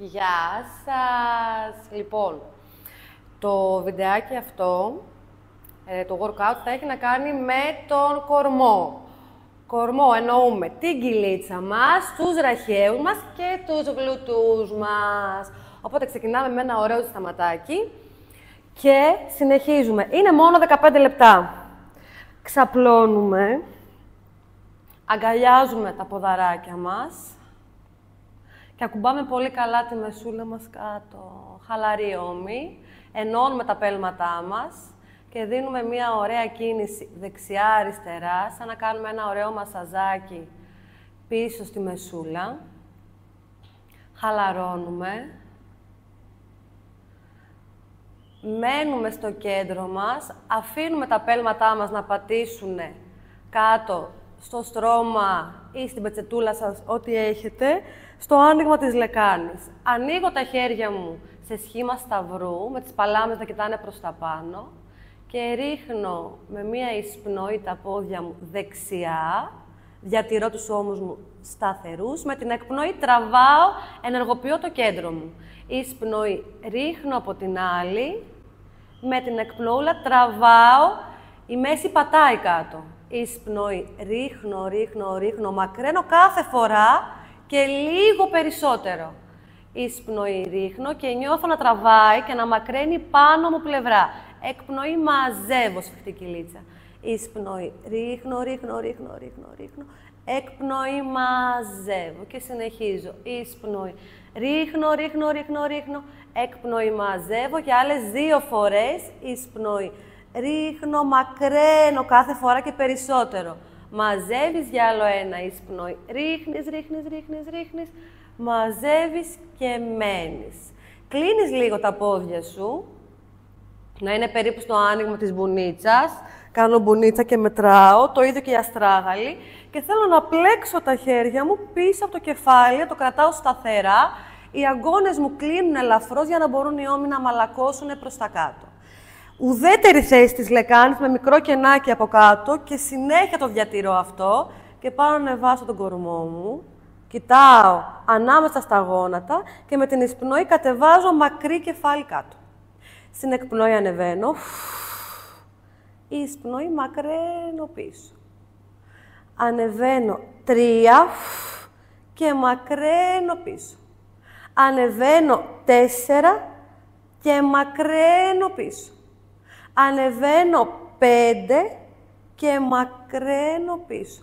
Γεια σας! Λοιπόν, το βιντεάκι αυτό, το workout, θα έχει να κάνει με τον κορμό. Κορμό εννοούμε την κοιλίτσα μας, τους ραχαίους μας και τους γλουτούς μας. Οπότε ξεκινάμε με ένα ωραίο σταματάκι και συνεχίζουμε. Είναι μόνο 15 λεπτά. Ξαπλώνουμε, αγκαλιάζουμε τα ποδαράκια μας και ακουμπάμε πολύ καλά τη μεσούλα μας κάτω. Χαλαρή ώμη, ενώνουμε τα πέλματά μας και δίνουμε μια ωραία κίνηση δεξιά-αριστερά, σαν να κάνουμε ένα ωραίο μασαζάκι πίσω στη μεσούλα. Χαλαρώνουμε. Μένουμε στο κέντρο μας, αφήνουμε τα πέλματά μας να πατήσουν κάτω στο στρώμα ή στην πετσετούλα σας, ό,τι έχετε, στο άνοιγμα της λεκάνης. Ανοίγω τα χέρια μου σε σχήμα σταυρού, με τις παλάμες να κοιτάνε προς τα πάνω και ρίχνω με μία εισπνοή τα πόδια μου δεξιά, διατηρώ τους ώμους μου σταθερούς, με την εκπνοή τραβάω, ενεργοποιώ το κέντρο μου. Εισπνοή ρίχνω από την άλλη, με την εκπνοούλα τραβάω, η μέση πατάει κάτω. Εισπνοή ρίχνω, μακραίνω κάθε φορά και λίγο περισσότερο. Εισπνοή ρίχνω και νιώθω να τραβάει και να μακραίνει πάνω μου πλευρά. Εκπνοή μαζεύω σφιχτή κοιλίτσα. Εισπνοή ρίχνω. Εκπνοή μαζεύω και συνεχίζω. Εισπνοή ρίχνω. Εκπνοή μαζεύω και άλλες 2 φορές. Εισπνοή ρίχνω, μακραίνω κάθε φορά και περισσότερο. Μαζεύεις για άλλο ένα εισπνοή. Ρίχνεις. Μαζεύεις και μένεις. Κλείνεις λίγο τα πόδια σου. Να είναι περίπου στο άνοιγμα της μπουνίτσας. Κάνω μπουνίτσα και μετράω. Το ίδιο και η αστράγαλη. Και θέλω να πλέξω τα χέρια μου πίσω από το κεφάλι. Το κρατάω σταθερά. Οι αγκώνες μου κλείνουν ελαφρώς για να μπορούν οι ώμοι να μαλακώσουν προς τα κάτω. Ουδέτερη θέση της λεκάνης με μικρό κενάκι από κάτω και συνέχεια το διατηρώ αυτό και πάω να ανεβάσω τον κορμό μου. Κοιτάω ανάμεσα στα γόνατα και με την εισπνοή κατεβάζω μακρύ κεφάλι κάτω. Στην εκπνοή ανεβαίνω. Εισπνοή μακραίνω πίσω. Ανεβαίνω 3 και μακραίνω πίσω. Ανεβαίνω 4 και μακραίνω πίσω. Ανεβαίνω 5 και μακραίνω πίσω.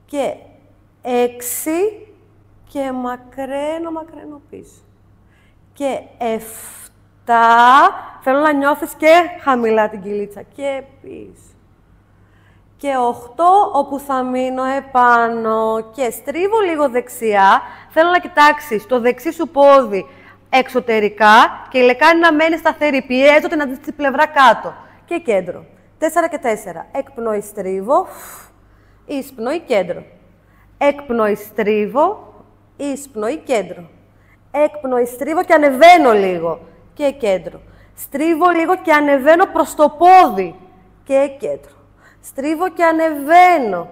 Και 6 και μακραίνω πίσω. Και 7, θέλω να νιώθεις και χαμηλά την κοιλίτσα και πίσω. Και 8, όπου θα μείνω επάνω. Και στρίβω λίγο δεξιά, θέλω να κοιτάξεις το δεξί σου πόδι εξωτερικά και η λεκάνη να μένει σταθερή. Πιέζω την αντίστοιχη πλευρά κάτω. Και κέντρο. 4 και 4. Εκπνοή στρίβω. Εισπνοή κέντρο. Εκπνοή στρίβω. Εισπνοή κέντρο. Εκπνοή στρίβω και ανεβαίνω λίγο. Και κέντρο. Στρίβω λίγο και ανεβαίνω προς το πόδι. Και κέντρο. Στρίβω και ανεβαίνω.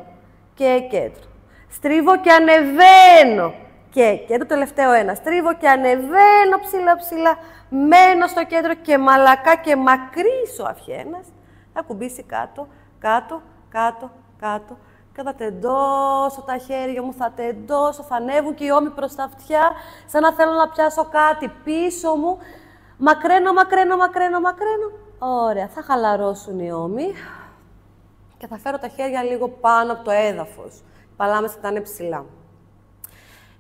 Και κέντρο. Στρίβω και ανεβαίνω. Και το τελευταίο ένα. Στρίβω και ανεβαίνω ψηλά. Μένω στο κέντρο και μαλακά και μακρύς ο αυχένας. Θα κουμπίσει κάτω. Και θα τεντώσω τα χέρια μου, θα ανέβουν και οι ώμοι προς τα αυτιά, σαν να θέλω να πιάσω κάτι πίσω μου. Μακραίνω. Ωραία, θα χαλαρώσουν οι ώμοι. Και θα φέρω τα χέρια λίγο πάνω από το έδαφος. Οι παλάμες θα είναι ψηλά.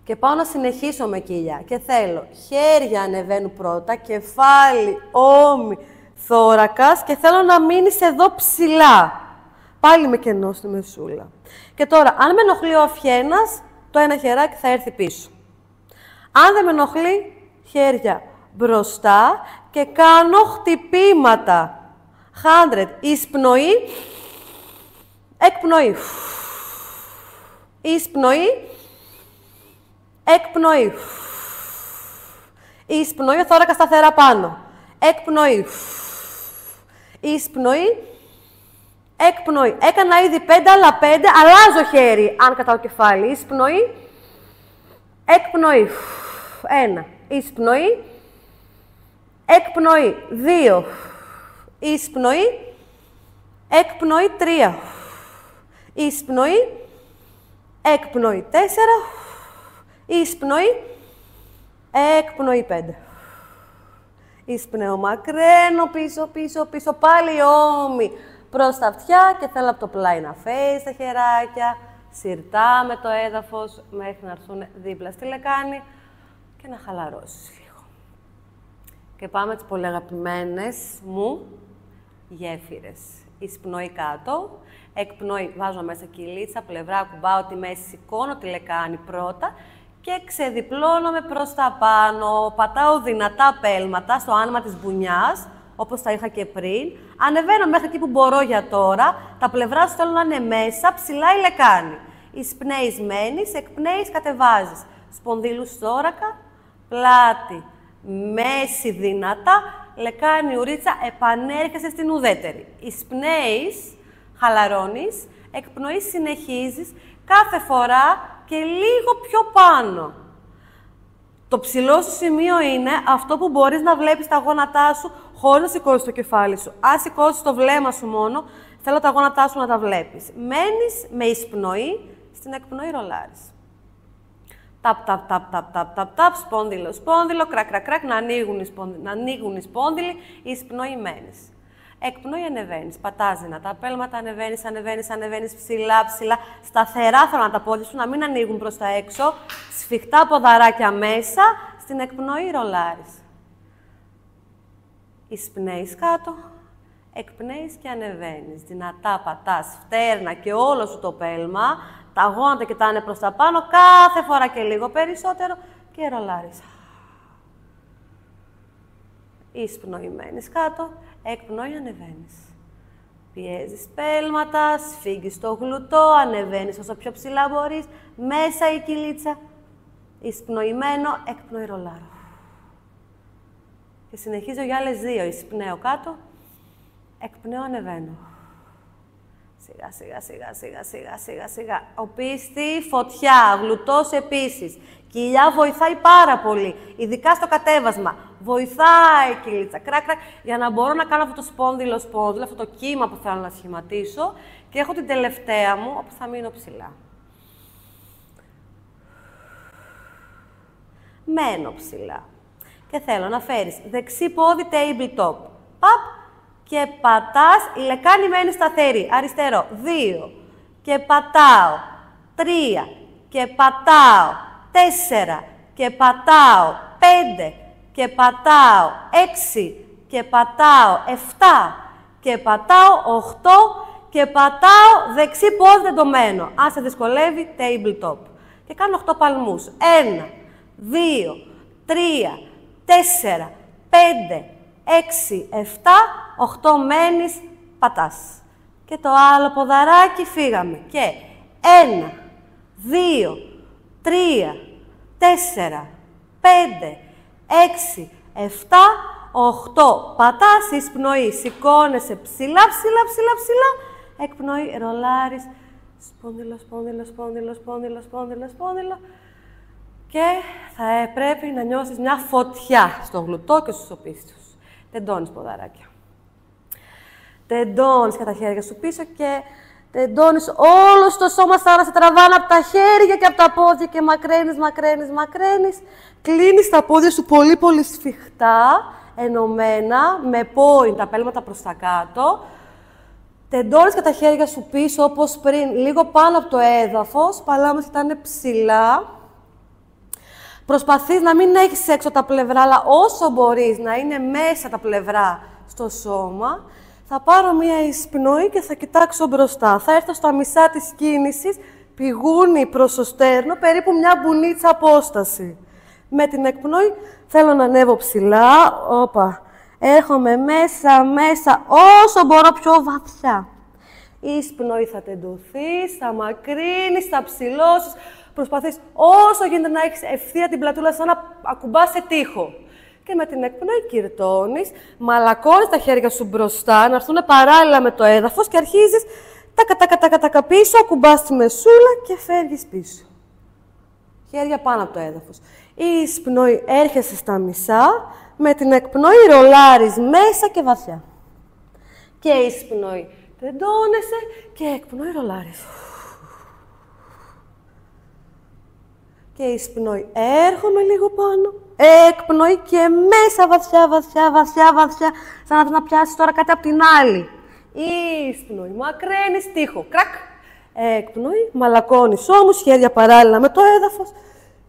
Και πάω να συνεχίσω με κοιλιά. Και θέλω χέρια ανεβαίνουν πρώτα, κεφάλι, ώμοι, θώρακας και θέλω να μείνεις εδώ ψηλά. Πάλι με κενό στη μεσούλα. Και τώρα, αν με ενοχλεί ο αυχένας, το ένα χεράκι θα έρθει πίσω. Αν δεν με ενοχλεί, χέρια μπροστά και κάνω χτυπήματα. 100, εισπνοή, εκπνοή. Εισπνοή, εκπνοή. Εισπνοή, ο θώρακας σταθερά πάνω. Εκπνοή. Εισπνοή, εκπνοή. Έκανα ήδη 5, άλλα 5. Αλλάζω χέρι, αν κατάω κεφάλι. Εισπνοή, εκπνοή. 1. Εισπνοή. Εκπνοή. 2. Εισπνοή. Εκπνοή. 3. Εισπνοή. Εκπνοή. 4. Εισπνοή. Εκπνοή. 5. Εισπνέω μακραίνω, πίσω, πίσω, πίσω. Πάλι ώμοι προς τα αυτιά και θέλω από το πλάι να φέρεις τα χεράκια. Συρτά με το έδαφος μέχρι να έρθουν δίπλα στη λεκάνη και να χαλαρώσεις λίγο. Και πάμε τις πολύ αγαπημένες μου γέφυρες. Εισπνοή κάτω, εκπνοή βάζω μέσα κοιλίτσα, πλευρά κουμπάω τη μέση, σηκώνω τη λεκάνη πρώτα και ξεδιπλώνομαι προς τα πάνω. Πατάω δυνατά πέλματα στο άνοιγμα της μπουνιάς, όπως τα είχα και πριν. Ανεβαίνω μέχρι εκεί που μπορώ για τώρα. Τα πλευρά σου θέλω να είναι μέσα, ψηλά η λεκάνη. Εισπνέεις, μένεις, εκπνέεις, κατεβάζεις. Σπονδύλους στόρακα, πλάτη, μέση δυνατά, λεκάνη, ουρίτσα, επανέρχεσαι στην ουδέτερη. Εισπνέεις, χαλαρώνεις, εκπνοείς, συνεχίζεις, κάθε φορά και λίγο πιο πάνω. Το ψηλό σου σημείο είναι αυτό που μπορείς να βλέπεις τα γόνατά σου χωρίς να σηκώσεις το κεφάλι σου. Αν σηκώσεις το βλέμμα σου μόνο, θέλω τα γόνατά σου να τα βλέπεις. Μένεις με εισπνοή, στην εκπνοή ρολάρεις. Ταπ, ταπ, ταπ, ταπ, ταπ, ταπ, ταπ, σπόνδυλο, σπόνδυλο, κρακ, κρακ, κρακ, να ανοίγουν οι σπόνδυλοι, εισπνοή μένεις. Εκπνοή ανεβαίνεις, πατάς δυνατά πέλματα, ανεβαίνεις, ανεβαίνεις, ανεβαίνεις, ψηλά, ψηλά. Σταθερά θέλω να τα πόδια σου, να μην ανοίγουν προς τα έξω. Σφιχτά ποδαράκια μέσα, στην εκπνοή ρολάρεις. Εισπνέεις κάτω, εκπνέεις και ανεβαίνεις. Δυνατά πατάς φτέρνα και όλο σου το πέλμα. Τα γόνατα κοιτάνε προς τα πάνω, κάθε φορά και λίγο περισσότερο και ρολάρεις. Εισπνοή μένεις κάτω, εκπνοή ανεβαίνεις. Πιέζεις πέλματα, σφίγγεις το γλουτό, ανεβαίνεις όσο πιο ψηλά μπορείς, μέσα η κοιλίτσα. Εισπνοημένο, εκπνοή ρολάρω. Και συνεχίζω για άλλες 2. Εισπνέω κάτω, εκπνέω, ανεβαίνω. Σιγά, σιγά, σιγά, σιγά, σιγά, σιγά, σιγά. Οπίστη, φωτιά, γλουτός επίσης. Κοιλιά βοηθάει πάρα πολύ, ειδικά στο κατέβασμα. Βοηθάει η κοιλίτσα, κρακ, κρακ, για να μπορώ να κάνω αυτό το σπόνδυλο, αυτό το κύμα που θέλω να σχηματίσω. Και έχω την τελευταία μου, όπου θα μείνω ψηλά. Μένω ψηλά. Και θέλω να φέρεις δεξί πόδι tabletop. Παπ. Και πατάς, η λεκάνη μένει σταθερή. Αριστερό. 2. Και πατάω. 3. Και πατάω. 4. Και πατάω. 5. Και πατάω. 6. Και πατάω. 7. Και πατάω. 8. Και πατάω δεξί πόδι τεντωμένο. Αν σε δυσκολεύει, tabletop. Και κάνω 8 παλμούς. 1, 2, 3, 4, 5, 6, 7, 8 μένεις, πατάς. Και το άλλο ποδαράκι φύγαμε. Και 1, 2, 3, 4, 5, 6, 7, 8. Πατάς, εισπνοή, σηκώνεσαι ψηλά, ψηλά, ψηλά, ψηλά. Εκπνοή, ρολάρεις, σπόνδυλο, σπόνδυλο, σπόνδυλο, σπόνδυλο, σπόνδυλο, σπόνδυλο. Και θα πρέπει να νιώσεις μια φωτιά στο γλουτό και στους οπίστους. Τεντώνεις ποδαράκια. Τεντώνεις και τα χέρια σου πίσω και τεντώνεις όλο το σώμα σαν να σε τραβάνε από τα χέρια και από τα πόδια και μακραίνεις, μακραίνεις, μακραίνεις. Κλείνεις τα πόδια σου πολύ πολύ σφιχτά, ενωμένα, με point τα πέλματα προς τα κάτω. Τεντώνεις και τα χέρια σου πίσω όπως πριν, λίγο πάνω από το έδαφος, παλάμες κοιτάνε ψηλά. Προσπαθείς να μην έχεις έξω τα πλευρά, αλλά όσο μπορείς να είναι μέσα τα πλευρά στο σώμα. Θα πάρω μία εισπνοή και θα κοιτάξω μπροστά. Θα έρθω στα μισά της κίνησης, πηγούνι προς το στέρνο, περίπου μια μπουνίτσα απόσταση. Με την εκπνοή θέλω να ανέβω ψηλά. Όπα. Έρχομαι μέσα, μέσα, όσο μπορώ πιο βαθιά. Η εισπνοή θα τεντωθείς, θα μακρύνεις, θα ψηλώσεις. Προσπαθείς όσο γίνεται να έχεις ευθεία την πλατούλα σαν να ακουμπάς σε τοίχο. Και με την εκπνοή κυρτώνεις, μαλακώνεις τα χέρια σου μπροστά, να έρθουν παράλληλα με το έδαφος και αρχίζεις τακα πίσω, ακουμπάς τη μεσούλα και φεύγεις πίσω. Χέρια πάνω από το έδαφος. Η εισπνοή έρχεσαι στα μισά, με την εκπνοή ρολάρεις μέσα και βαθιά. Και η εισπνοή τεντώνεσαι και εκπνοή ρολάρεις. Και η εισπνοή έρχομαι λίγο πάνω, εκπνοή και μέσα βαθιά, βαθιά, βαθιά, βαθιά, σαν να πιάσεις τώρα κάτι από την άλλη. Η εισπνοή μακραίνεις τοίχο, κρακ. Εκπνοή, μαλακώνεις όμως, χέρια παράλληλα με το έδαφος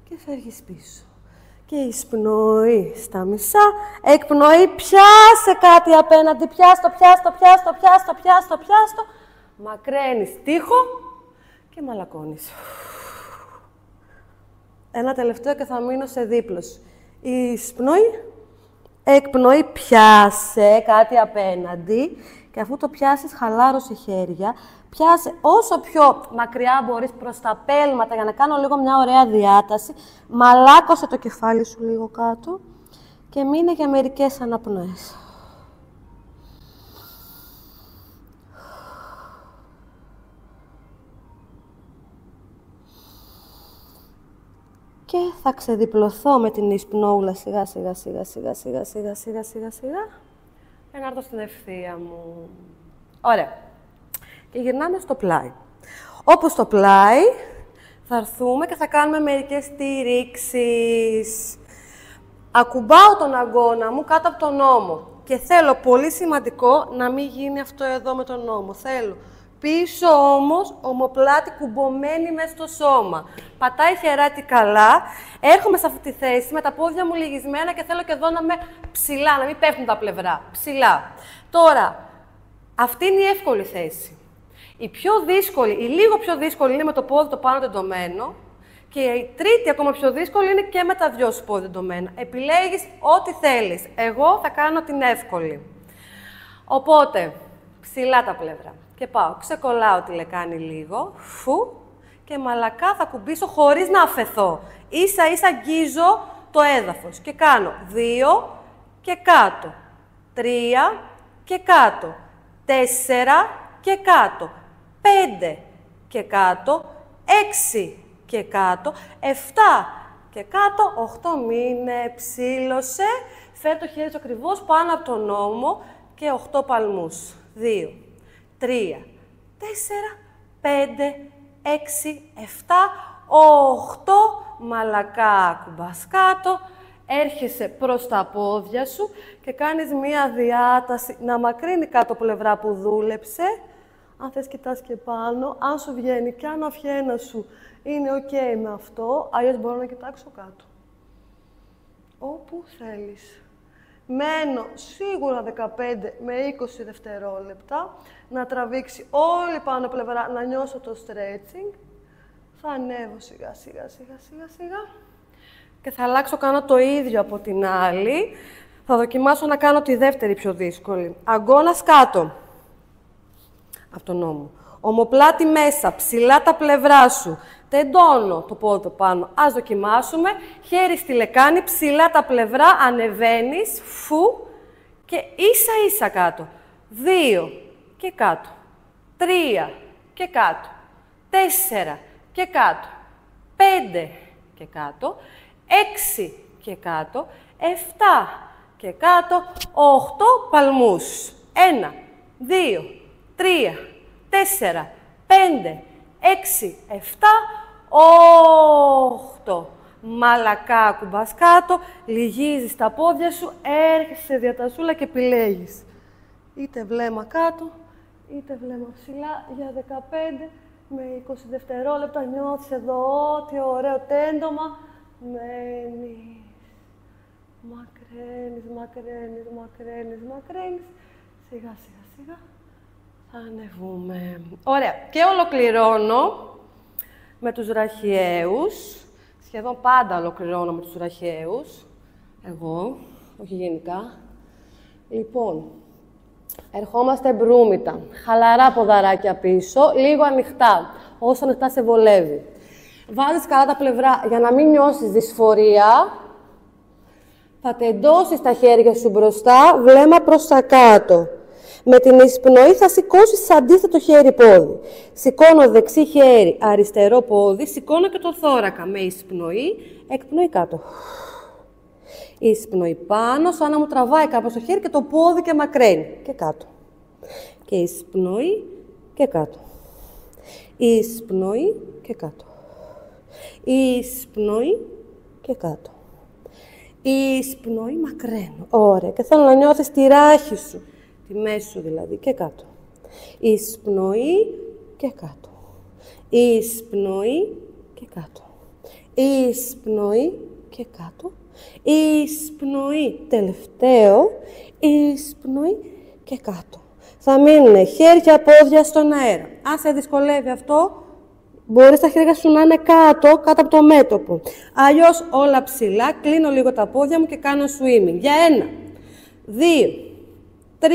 και φεύγεις πίσω. Και εισπνοή στα μισά, εκπνοή, πιάσε κάτι απέναντι, πιάστο, πιάστο, πιάστο, πιάστο, πιάστο, πιάστο. Μακραίνεις τοίχο και μαλακώνεις. Ένα τελευταίο και θα μείνω σε δίπλωση. Εισπνοή, εκπνοή, πιάσε κάτι απέναντι και αφού το πιάσεις χαλάρωσε χέρια. Πιάσε όσο πιο μακριά μπορείς προς τα πέλματα για να κάνω λίγο μια ωραία διάταση. Μαλάκωσε το κεφάλι σου λίγο κάτω και μείνε για μερικές αναπνοές. Και θα ξεδιπλωθώ με την εισπνόουλα σιγά σιγά σιγά σιγά σιγά σιγά σιγά σιγά σιγά και να έρθω στην ευθεία μου. Ωραία. Και γυρνάμε στο πλάι. Όπως το πλάι, θα έρθουμε και θα κάνουμε μερικές στηρίξεις. Ακουμπάω τον αγκώνα μου κάτω από τον ώμο. Και θέλω, πολύ σημαντικό, να μην γίνει αυτό εδώ με τον ώμο. Θέλω πίσω όμως, ομοπλάτη κουμπωμένη μέσα στο σώμα. Πατάει χεράτη καλά. Έρχομαι σε αυτή τη θέση με τα πόδια μου λυγισμένα και θέλω και εδώ να είμαι ψηλά, να μην πέφτουν τα πλευρά. Ψηλά. Τώρα, αυτή είναι η εύκολη θέση. Η πιο δύσκολη, η λίγο πιο δύσκολη είναι με το πόδι το πάνω τεντωμένο και η τρίτη ακόμα πιο δύσκολη είναι και με τα δυο σου πόδι τεντωμένα. Επιλέγεις ό,τι θέλεις. Εγώ θα κάνω την εύκολη. Οπότε, ψηλά τα πλευρά. Και πάω, ξεκολλάω τη λεκάνη λίγο, φου, και μαλακά θα κουμπίσω χωρίς να αφεθώ. Ίσα ίσα αγγίζω το έδαφος και κάνω 2 και κάτω, 3 και κάτω, 4 και κάτω, 5 και κάτω, 6 και κάτω, 7 και κάτω, 8 μείνε, ψήλωσε, φέρ το χέρι σου ακριβώς πάνω από τον ώμο και 8 παλμούς. 2, 3, 4, 5, 6, 7, 8, μαλακά κουμπάς κάτω, έρχεσαι προς τα πόδια σου και κάνεις μία διάταση να μακρύνει κάτω πλευρά που δούλεψε. Αν θες κοιτάς και πάνω, αν σου βγαίνει και αν ο αυχένας σου είναι ok με αυτό, αλλιώς μπορώ να κοιτάξω κάτω. Όπου θέλεις. Μένω σίγουρα 15 με 20 δευτερόλεπτα, να τραβήξει όλη πάνω πλευρά, να νιώσω το stretching. Θα ανέβω σιγά σιγά σιγά σιγά σιγά και θα αλλάξω, κάνω το ίδιο από την άλλη. Θα δοκιμάσω να κάνω τη δεύτερη πιο δύσκολη. Αγκώνας κάτω από τον ώμο. Ομοπλάτη μέσα, ψηλά τα πλευρά σου. Τεντώνω το πόδι το πάνω. Ας δοκιμάσουμε. Χέρι στη λεκάνη, ψηλά τα πλευρά, ανεβαίνεις, φου και ίσα ίσα κάτω. 2 και κάτω. 3 και κάτω. 4 και κάτω. 5 και κάτω. 6 και κάτω. 7 και κάτω. 8 παλμούς. 1, 2, 3, 4, 5, 6, 7, 8. Μαλακά κουμπάς κάτω, λυγίζεις τα πόδια σου, έρχεσαι σε διατασούλα και επιλέγεις. Είτε βλέμμα κάτω, είτε βλέμμα ψηλά για 15 με 20 δευτερόλεπτα. Νιώθεις εδώ τι ωραίο τέντομα. Μένεις. Μακραίνεις, μακραίνεις, μακραίνεις, μακραίνεις. Σιγά, σιγά, σιγά. Θα ανεβούμε. Ωραία. Και ολοκληρώνω με τους ραχιαίους. Σχεδόν πάντα ολοκληρώνω με τους ραχιαίους. Εγώ, όχι γενικά. Λοιπόν, ερχόμαστε μπρούμητα. Χαλαρά ποδαράκια πίσω, λίγο ανοιχτά. Όσο ανοιχτά σε βολεύει. Βάζεις καλά τα πλευρά για να μην νιώσεις δυσφορία. Θα τεντώσεις τα χέρια σου μπροστά, βλέμμα προς τα κάτω. Με την εισπνοή θα σηκώσεις αντίθετο χέρι-πόδι. Σηκώνω δεξί χέρι, αριστερό πόδι, σηκώνω και το θώρακα. Με εισπνοή, εκπνοή κάτω. Εισπνοή πάνω, σαν να μου τραβάει κάπως το χέρι και το πόδι και μακραίνει. Και κάτω. Και εισπνοή και κάτω. Εισπνοή και κάτω. Εισπνοή και κάτω. Εισπνοή, μακραίνω. Ωραία. Και θέλω να νιώθεις τη ράχη σου. Τη μέση σου δηλαδή. Και κάτω. Εισπνοή και κάτω. Εισπνοή και κάτω. Εισπνοή και κάτω. Εισπνοή. Τελευταίο. Εισπνοή και κάτω. Θα μείνουν χέρια, πόδια στον αέρα. Αν σε δυσκολεύει αυτό, μπορείς τα χέρια σου να είναι κάτω από το μέτωπο. Αλλιώς όλα ψηλά, κλείνω λίγο τα πόδια μου και κάνω swimming. Για 1, 2, 3,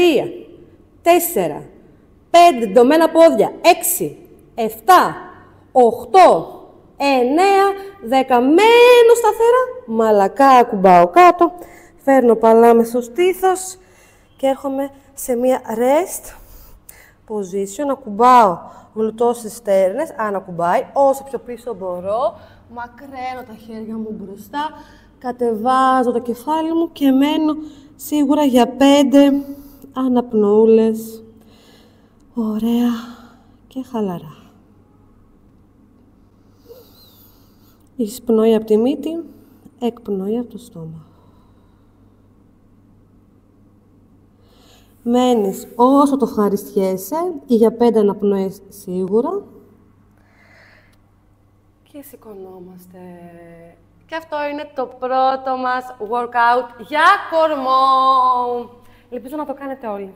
4, 5, ντωμένα πόδια, 6, 7, 8, 9, 10, μένω σταθερά, μαλακά ακουμπάω κάτω, φέρνω παλάμες στο στήθος και έρχομαι σε μία rest position, ακουμπάω γλουτός στις στέρνες, αν ακουμπάει, όσο πιο πίσω μπορώ, μακραίνω τα χέρια μου μπροστά, κατεβάζω το κεφάλι μου και μένω σίγουρα για 5 αναπνοούλες, ωραία και χαλαρά. Εισπνοή από τη μύτη, εκπνοή από το στόμα. Μένεις όσο το ευχαριστιέσαι ή για 5 αναπνοές σίγουρα. Και σηκωνόμαστε. Και αυτό είναι το πρώτο μας workout για κορμό. Ελπίζω να το κάνετε όλοι.